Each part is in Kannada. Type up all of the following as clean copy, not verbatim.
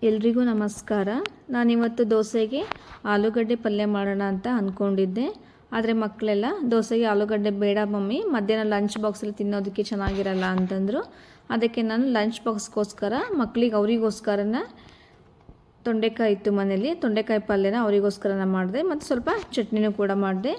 ಎಲ್ರಿಗೂ ನಮಸ್ಕಾರ. ನಾನಿವತ್ತು ದೋಸೆಗೆ ಆಲೂಗಡ್ಡೆ ಪಲ್ಯ ಮಾಡೋಣ ಅಂತ ಅಂದ್ಕೊಂಡಿದ್ದೆ. ಆದರೆ ಮಕ್ಕಳೆಲ್ಲ ದೋಸೆಗೆ ಆಲೂಗಡ್ಡೆ ಬೇಡ ಮಮ್ಮಿ, ಮಧ್ಯಾಹ್ನ ಲಂಚ್ ಬಾಕ್ಸಲ್ಲಿ ತಿನ್ನೋದಕ್ಕೆ ಚೆನ್ನಾಗಿರಲ್ಲ ಅಂತಂದರು. ಅದಕ್ಕೆ ನಾನು ಲಂಚ್ ಬಾಕ್ಸ್ಗೋಸ್ಕರ ಮಕ್ಕಳಿಗೆ ಅವರಿಗೋಸ್ಕರನ ತೊಂಡೆಕಾಯಿ ಇತ್ತು ಮನೇಲಿ, ತೊಂಡೆಕಾಯಿ ಪಲ್ಯನ ಅವರಿಗೋಸ್ಕರನ ಮಾಡಿದೆ ಮತ್ತು ಸ್ವಲ್ಪ ಚಟ್ನಿನೂ ಕೂಡ ಮಾಡಿದೆ.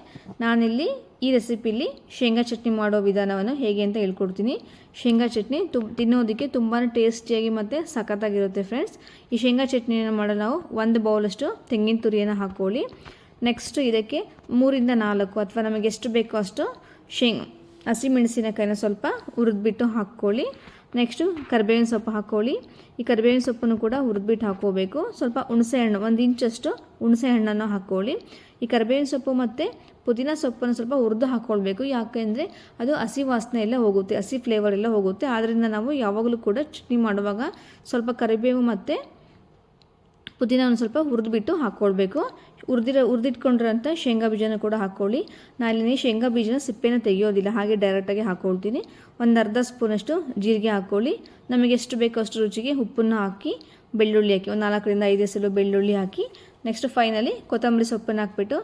ನಾನಿಲ್ಲಿ ಈ ರೆಸಿಪಿಲಿ ಶೇಂಗಾ ಚಟ್ನಿ ಮಾಡೋ ವಿಧಾನವನ್ನು ಹೇಗೆ ಅಂತ ಹೇಳ್ಕೊಡ್ತೀನಿ. ಶೇಂಗಾ ಚಟ್ನಿ ತಿನ್ನೋದಕ್ಕೆ ತುಂಬಾ ಟೇಸ್ಟಿಯಾಗಿ ಮತ್ತು ಸಖತ್ತಾಗಿರುತ್ತೆ ಫ್ರೆಂಡ್ಸ್. ಈ ಶೇಂಗಾ ಚಟ್ನಿಯನ್ನು ಮಾಡೋ ನಾವು 1 ಬೌಲಷ್ಟು ತೆಂಗಿನ ತುರಿಯನ್ನು ಹಾಕ್ಕೊಳ್ಳಿ. ನೆಕ್ಸ್ಟು ಇದಕ್ಕೆ 3ರಿಂದ 4 ಅಥವಾ ನಮಗೆ ಎಷ್ಟು ಬೇಕೋ ಅಷ್ಟು ಹಸಿಮೆಣಸಿನಕಾಯಿನ ಸ್ವಲ್ಪ ಹುರಿದ್ಬಿಟ್ಟು ಹಾಕ್ಕೊಳ್ಳಿ. ನೆಕ್ಸ್ಟು ಕರಿಬೇವಿನ ಸೊಪ್ಪು ಹಾಕ್ಕೊಳ್ಳಿ. ಈ ಕರಿಬೇವಿನ ಸೊಪ್ಪನ್ನು ಕೂಡ ಹುರಿದ್ಬಿಟ್ಟು ಹಾಕ್ಕೋಬೇಕು. ಸ್ವಲ್ಪ ಹುಣಸೆಹಣ್ಣು, 1 ಇಂಚಷ್ಟು ಹುಣಸೆಹಣ್ಣನ್ನು ಹಾಕ್ಕೊಳ್ಳಿ. ಈ ಕರಿಬೇವಿನ ಸೊಪ್ಪು ಮತ್ತು ಪುದೀನ ಸೊಪ್ಪನ್ನು ಸ್ವಲ್ಪ ಹುರಿದು ಹಾಕ್ಕೊಳ್ಬೇಕು. ಯಾಕೆಂದರೆ ಅದು ಹಸಿ ವಾಸನೆ ಎಲ್ಲ ಹೋಗುತ್ತೆ, ಹಸಿ ಫ್ಲೇವರ್ ಎಲ್ಲ ಹೋಗುತ್ತೆ. ಆದ್ದರಿಂದ ನಾವು ಯಾವಾಗಲೂ ಕೂಡ ಚಟ್ನಿ ಮಾಡುವಾಗ ಸ್ವಲ್ಪ ಕರಿಬೇವು ಮತ್ತು ಪುದೀನವನ್ನು ಸ್ವಲ್ಪ ಹುರಿದ್ಬಿಟ್ಟು ಹಾಕ್ಕೊಳ್ಬೇಕು. ಹುರಿದಿಟ್ಕೊಂಡಿರೋಂಥ ಶೇಂಗಾ ಬೀಜನ ಕೂಡ ಹಾಕ್ಕೊಳ್ಳಿ. ನಾನಿಲ್ಲಿ ಶೇಂಗಾ ಬೀಜನ ಸಿಪ್ಪೆನ ತೆಗೆಯೋದಿಲ್ಲ, ಹಾಗೆ ಡೈರೆಕ್ಟಾಗಿ ಹಾಕ್ಕೊಳ್ತೀನಿ. ಒಂದು ಅರ್ಧ ಸ್ಪೂನಷ್ಟು ಜೀರಿಗೆ ಹಾಕ್ಕೊಳ್ಳಿ. ನಮಗೆ ಎಷ್ಟು ಬೇಕೋ ಅಷ್ಟು ರುಚಿಗೆ ಉಪ್ಪನ್ನು ಹಾಕಿ, ಬೆಳ್ಳುಳ್ಳಿ ಹಾಕಿ, ಒಂದು 4ರಿಂದ 5 ಎಸಳು ಬೆಳ್ಳುಳ್ಳಿ ಹಾಕಿ, ನೆಕ್ಸ್ಟ್ ಫೈನಲಿ ಕೊತ್ತಂಬರಿ ಸೊಪ್ಪನ್ನು ಹಾಕ್ಬಿಟ್ಟು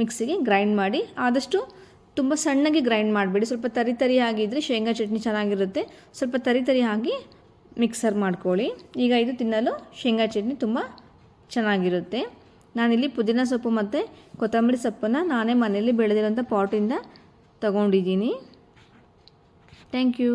ಮಿಕ್ಸಿಗೆ ಗ್ರೈಂಡ್ ಮಾಡಿ. ಆದಷ್ಟು ತುಂಬ ಸಣ್ಣಗೆ ಗ್ರೈಂಡ್ ಮಾಡಬೇಡಿ, ಸ್ವಲ್ಪ ತರಿ ಆಗಿದ್ದರೆ ಶೇಂಗಾ ಚಟ್ನಿ ಚೆನ್ನಾಗಿರುತ್ತೆ. ಸ್ವಲ್ಪ ತರಿ ಆಗಿ ಮಿಕ್ಸರ್ ಮಾಡ್ಕೊಳ್ಳಿ. ಈಗ ಇದು ತಿನ್ನಲು ಶೇಂಗಾ ಚಟ್ನಿ ತುಂಬ ಚೆನ್ನಾಗಿರುತ್ತೆ. ನಾನಿಲ್ಲಿ ಪುದೀನ ಸೊಪ್ಪು ಮತ್ತು ಕೊತ್ತಂಬರಿ ಸೊಪ್ಪನ್ನು ನಾನೇ ಮನೆಯಲ್ಲಿ ಬೆಳೆದಿರೋಂಥ ಪಾಟಿಂದ ತಗೊಂಡಿದ್ದೀನಿ. Thank you.